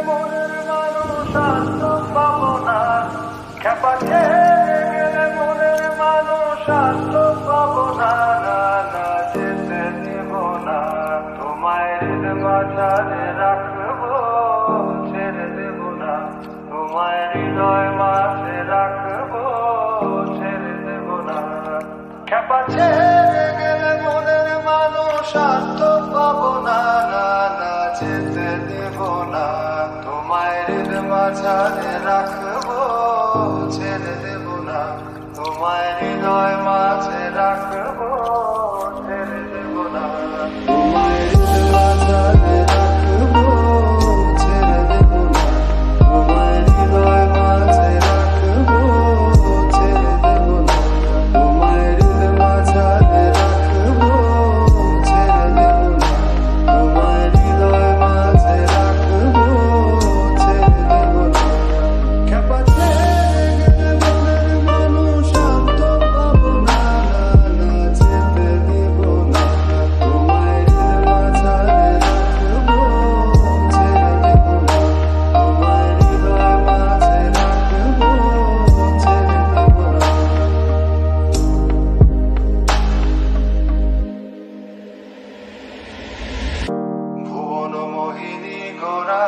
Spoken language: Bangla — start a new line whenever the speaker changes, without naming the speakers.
মনের মানুষ আর তো পাবো না, খেপা ছেড়ে গেলে মনের মানুষ আর তো পাবো না, না না যেতে দেব না, তোমায় হৃদ মাঝারে রাখবো, ছেড়ে দেব না, তোমায় হৃদয় মাঝে রাখবো, ছেড়ে দেব না, খেপা ছেড়ে গেলে মনের মানুষ আর তো পাবো না, না না যেতে দেব না, তোমায় হৃদ মাঝারে রাখবো, ছেড়ে দেব না, তোমায় হৃদয় মাঝে রাখবো, ছেড়ে দেব না, তোমায় হৃদ মাঝারে রাখবো, ছেড়ে দেব না, তোমায় হৃদয় মাঝে রাখবো, ছেড়ে দেব না, তোমায় হৃদ মাঝারে রাখবো, ছেড়ে দেব না, তোমায় হৃদয় মাঝে রাখবো, ছেড়ে দেব না, খেপা ছেড়ে গেলে মনের মানুষ আর তো পাবো না, না না যেতে দেব না, তোমায় হৃদ মাঝারে রাখবো, ছেড়ে দেব না, তোমায় হৃদয় মাঝে রাখবো, ছেড়ে দেব না। ভুবন মোহিনী গোরা